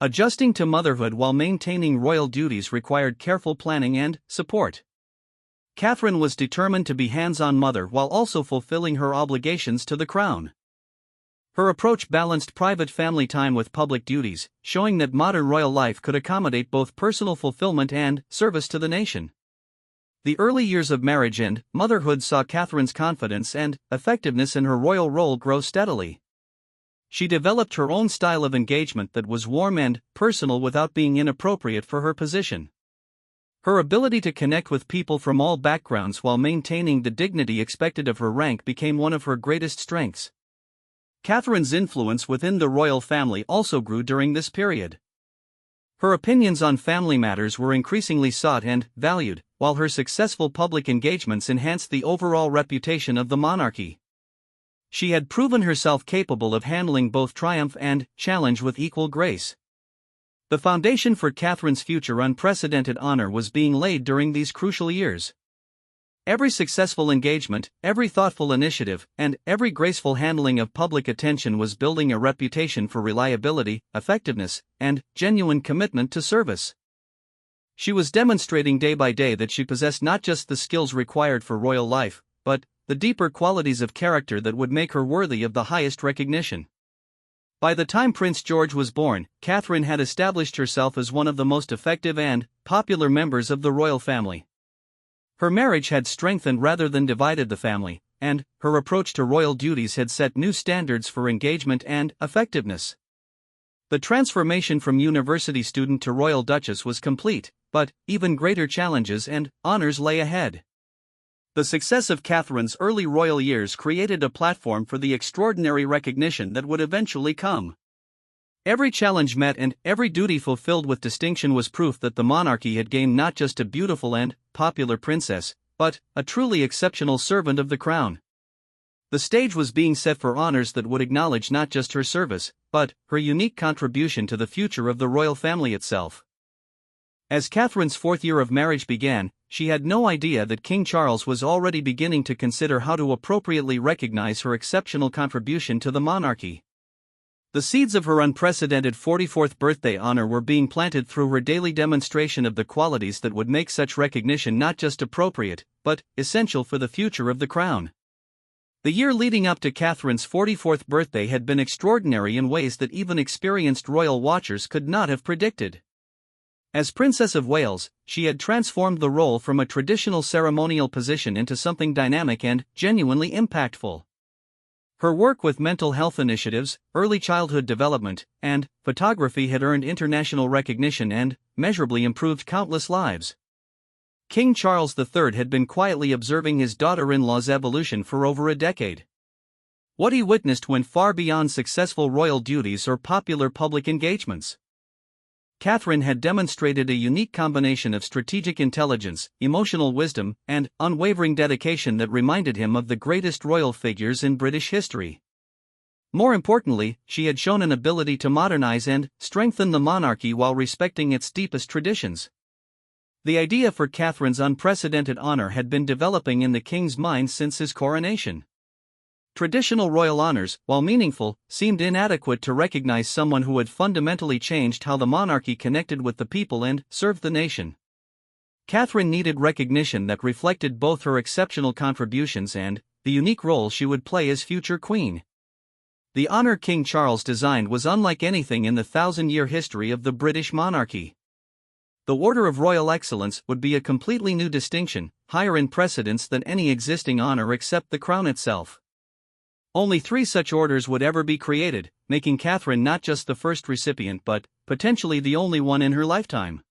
Speaker 1: Adjusting to motherhood while maintaining royal duties required careful planning and support. Catherine was determined to be hands-on mother while also fulfilling her obligations to the crown. Her approach balanced private family time with public duties, showing that modern royal life could accommodate both personal fulfillment and service to the nation. The early years of marriage and motherhood saw Catherine's confidence and effectiveness in her royal role grow steadily. She developed her own style of engagement that was warm and personal without being inappropriate for her position. Her ability to connect with people from all backgrounds while maintaining the dignity expected of her rank became one of her greatest strengths. Catherine's influence within the royal family also grew during this period. Her opinions on family matters were increasingly sought and valued, while her successful public engagements enhanced the overall reputation of the monarchy. She had proven herself capable of handling both triumph and challenge with equal grace. The foundation for Catherine's future unprecedented honor was being laid during these crucial years. Every successful engagement, every thoughtful initiative, and every graceful handling of public attention was building a reputation for reliability, effectiveness, and genuine commitment to service. She was demonstrating day by day that she possessed not just the skills required for royal life, but the deeper qualities of character that would make her worthy of the highest recognition. By the time Prince George was born, Catherine had established herself as one of the most effective and popular members of the royal family. Her marriage had strengthened rather than divided the family, and her approach to royal duties had set new standards for engagement and effectiveness. The transformation from university student to royal duchess was complete, but even greater challenges and honors lay ahead. The success of Catherine's early royal years created a platform for the extraordinary recognition that would eventually come. Every challenge met and every duty fulfilled with distinction was proof that the monarchy had gained not just a beautiful and popular princess, but a truly exceptional servant of the crown. The stage was being set for honors that would acknowledge not just her service, but her unique contribution to the future of the royal family itself. As Catherine's fourth year of marriage began, she had no idea that King Charles was already beginning to consider how to appropriately recognize her exceptional contribution to the monarchy. The seeds of her unprecedented 44th birthday honor were being planted through her daily demonstration of the qualities that would make such recognition not just appropriate, but essential for the future of the crown. The year leading up to Catherine's 44th birthday had been extraordinary in ways that even experienced royal watchers could not have predicted. As Princess of Wales, she had transformed the role from a traditional ceremonial position into something dynamic and genuinely impactful. Her work with mental health initiatives, early childhood development, and photography had earned international recognition and measurably improved countless lives. King Charles III had been quietly observing his daughter-in-law's evolution for over a decade. What he witnessed went far beyond successful royal duties or popular public engagements. Catherine had demonstrated a unique combination of strategic intelligence, emotional wisdom, and unwavering dedication that reminded him of the greatest royal figures in British history. More importantly, she had shown an ability to modernize and strengthen the monarchy while respecting its deepest traditions. The idea for Catherine's unprecedented honor had been developing in the king's mind since his coronation. Traditional royal honors, while meaningful, seemed inadequate to recognize someone who had fundamentally changed how the monarchy connected with the people and served the nation. Catherine needed recognition that reflected both her exceptional contributions and the unique role she would play as future queen. The honor King Charles designed was unlike anything in the thousand-year history of the British monarchy. The Order of Royal Excellence would be a completely new distinction, higher in precedence than any existing honor except the crown itself. Only 3 such orders would ever be created, making Catherine not just the first recipient but potentially the only one in her lifetime.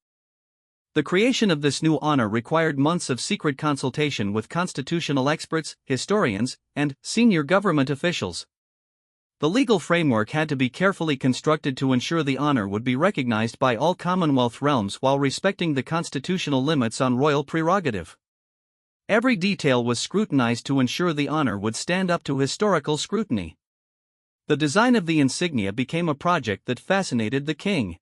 Speaker 1: The creation of this new honor required months of secret consultation with constitutional experts, historians, and senior government officials. The legal framework had to be carefully constructed to ensure the honor would be recognized by all Commonwealth realms while respecting the constitutional limits on royal prerogative. Every detail was scrutinized to ensure the honor would stand up to historical scrutiny. The design of the insignia became a project that fascinated the king.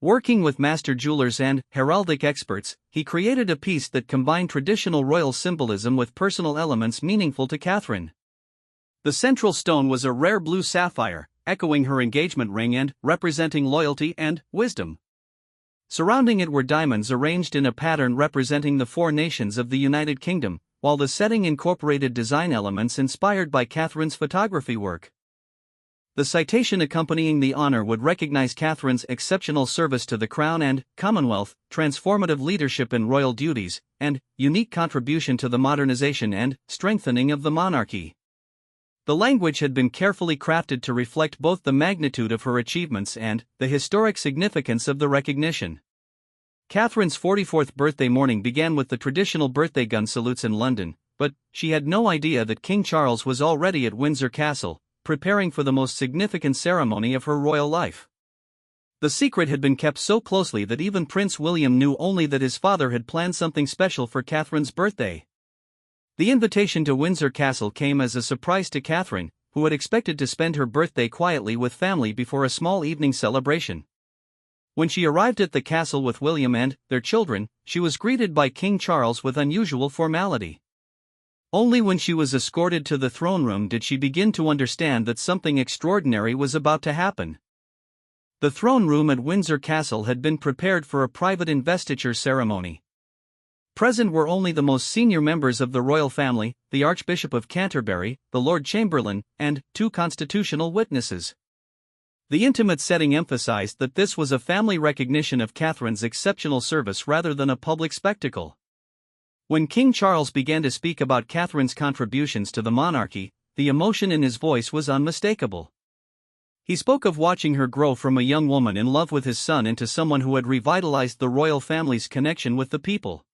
Speaker 1: Working with master jewelers and heraldic experts, he created a piece that combined traditional royal symbolism with personal elements meaningful to Catherine. The central stone was a rare blue sapphire, echoing her engagement ring and representing loyalty and wisdom. Surrounding it were diamonds arranged in a pattern representing the 4 nations of the United Kingdom, while the setting incorporated design elements inspired by Catherine's photography work. The citation accompanying the honor would recognize Catherine's exceptional service to the Crown and Commonwealth, transformative leadership in royal duties, and unique contribution to the modernization and strengthening of the monarchy. The language had been carefully crafted to reflect both the magnitude of her achievements and the historic significance of the recognition. Catherine's 44th birthday morning began with the traditional birthday gun salutes in London, but she had no idea that King Charles was already at Windsor Castle, preparing for the most significant ceremony of her royal life. The secret had been kept so closely that even Prince William knew only that his father had planned something special for Catherine's birthday. The invitation to Windsor Castle came as a surprise to Catherine, who had expected to spend her birthday quietly with family before a small evening celebration. When she arrived at the castle with William and their children, she was greeted by King Charles with unusual formality. Only when she was escorted to the throne room did she begin to understand that something extraordinary was about to happen. The throne room at Windsor Castle had been prepared for a private investiture ceremony. Present were only the most senior members of the royal family, the Archbishop of Canterbury, the Lord Chamberlain, and 2 constitutional witnesses. The intimate setting emphasized that this was a family recognition of Catherine's exceptional service rather than a public spectacle. When King Charles began to speak about Catherine's contributions to the monarchy, the emotion in his voice was unmistakable. He spoke of watching her grow from a young woman in love with his son into someone who had revitalized the royal family's connection with the people.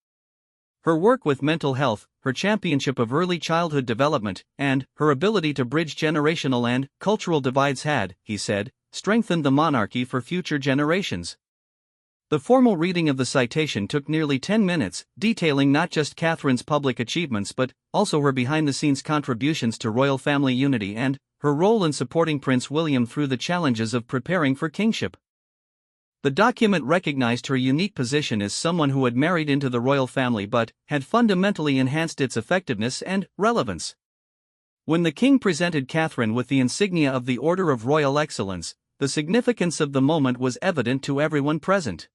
Speaker 1: Her work with mental health, her championship of early childhood development, and her ability to bridge generational and cultural divides had, he said, strengthened the monarchy for future generations. The formal reading of the citation took nearly 10 minutes, detailing not just Catherine's public achievements but also her behind-the-scenes contributions to royal family unity and her role in supporting Prince William through the challenges of preparing for kingship. The document recognized her unique position as someone who had married into the royal family but had fundamentally enhanced its effectiveness and relevance. When the king presented Catherine with the insignia of the Order of Royal Excellence, the significance of the moment was evident to everyone present.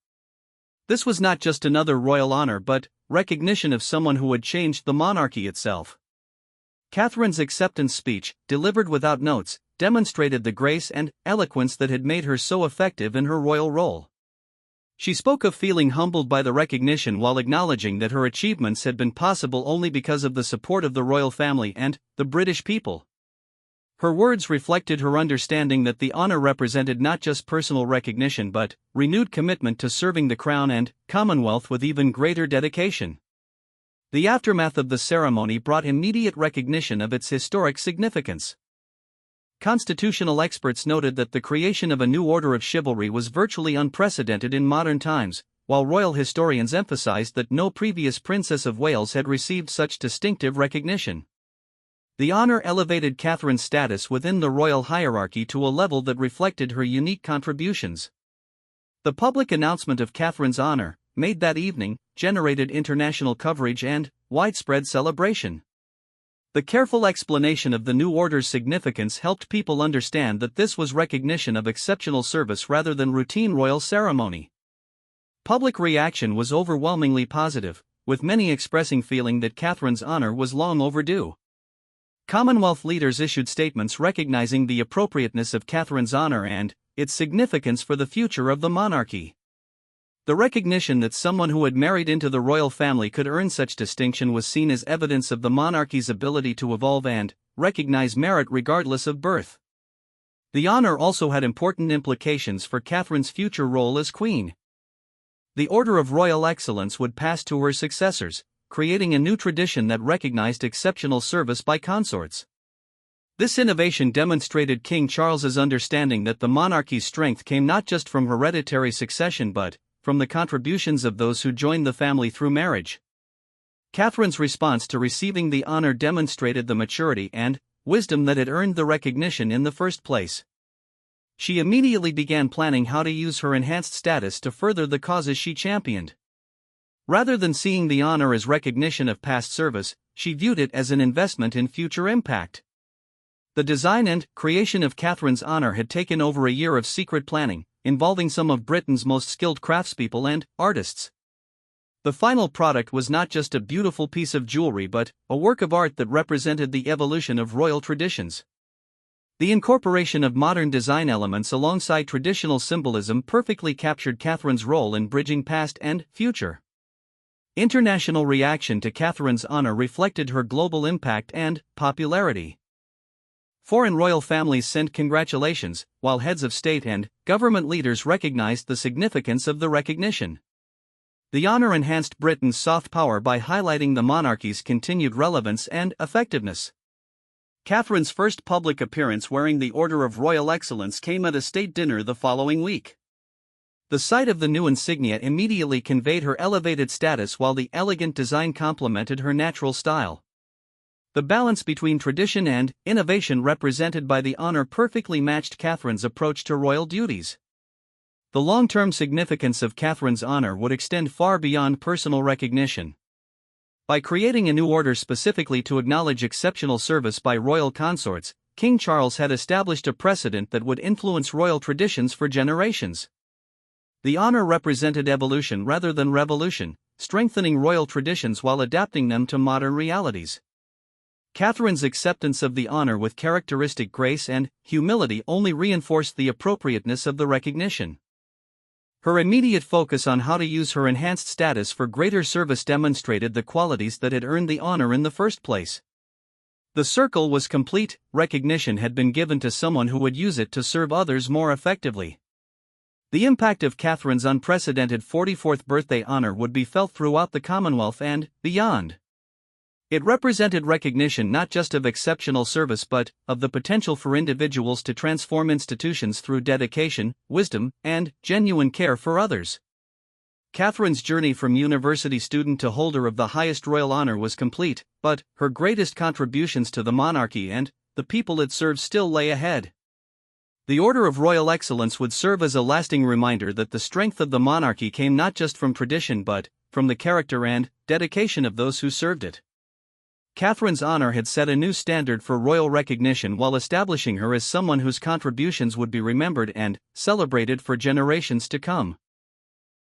Speaker 1: This was not just another royal honor but recognition of someone who had changed the monarchy itself. Catherine's acceptance speech, delivered without notes, demonstrated the grace and eloquence that had made her so effective in her royal role. She spoke of feeling humbled by the recognition while acknowledging that her achievements had been possible only because of the support of the royal family and the British people. Her words reflected her understanding that the honor represented not just personal recognition but renewed commitment to serving the Crown and Commonwealth with even greater dedication. The aftermath of the ceremony brought immediate recognition of its historic significance. Constitutional experts noted that the creation of a new order of chivalry was virtually unprecedented in modern times, while royal historians emphasized that no previous Princess of Wales had received such distinctive recognition. The honor elevated Catherine's status within the royal hierarchy to a level that reflected her unique contributions. The public announcement of Catherine's honor, made that evening, generated international coverage and widespread celebration. The careful explanation of the new order's significance helped people understand that this was recognition of exceptional service rather than routine royal ceremony. Public reaction was overwhelmingly positive, with many expressing feeling that Catherine's honor was long overdue. Commonwealth leaders issued statements recognizing the appropriateness of Catherine's honor and its significance for the future of the monarchy. The recognition that someone who had married into the royal family could earn such distinction was seen as evidence of the monarchy's ability to evolve and recognize merit regardless of birth. The honor also had important implications for Catherine's future role as queen. The Order of Royal Excellence would pass to her successors, creating a new tradition that recognized exceptional service by consorts. This innovation demonstrated King Charles's understanding that the monarchy's strength came not just from hereditary succession but from the contributions of those who joined the family through marriage. Catherine's response to receiving the honor demonstrated the maturity and wisdom that had earned the recognition in the first place. She immediately began planning how to use her enhanced status to further the causes she championed. Rather than seeing the honor as recognition of past service, she viewed it as an investment in future impact. The design and creation of Catherine's honor had taken over a year of secret planning, involving some of Britain's most skilled craftspeople and artists. The final product was not just a beautiful piece of jewelry but a work of art that represented the evolution of royal traditions. The incorporation of modern design elements alongside traditional symbolism perfectly captured Catherine's role in bridging past and future. International reaction to Catherine's honor reflected her global impact and popularity. Foreign royal families sent congratulations, while heads of state and government leaders recognized the significance of the recognition. The honor enhanced Britain's soft power by highlighting the monarchy's continued relevance and effectiveness. Catherine's first public appearance wearing the Order of Royal Excellence came at a state dinner the following week. The sight of the new insignia immediately conveyed her elevated status while the elegant design complemented her natural style. The balance between tradition and innovation represented by the honor perfectly matched Catherine's approach to royal duties. The long-term significance of Catherine's honor would extend far beyond personal recognition. By creating a new order specifically to acknowledge exceptional service by royal consorts, King Charles had established a precedent that would influence royal traditions for generations. The honor represented evolution rather than revolution, strengthening royal traditions while adapting them to modern realities. Catherine's acceptance of the honor with characteristic grace and humility only reinforced the appropriateness of the recognition. Her immediate focus on how to use her enhanced status for greater service demonstrated the qualities that had earned the honor in the first place. The circle was complete, recognition had been given to someone who would use it to serve others more effectively. The impact of Catherine's unprecedented 44th birthday honor would be felt throughout the Commonwealth and beyond. It represented recognition not just of exceptional service but of the potential for individuals to transform institutions through dedication, wisdom, and genuine care for others. Catherine's journey from university student to holder of the highest royal honor was complete, but her greatest contributions to the monarchy and the people it serves still lay ahead. The Order of Royal Excellence would serve as a lasting reminder that the strength of the monarchy came not just from tradition but from the character and dedication of those who served it. Catherine's honor had set a new standard for royal recognition while establishing her as someone whose contributions would be remembered and celebrated for generations to come.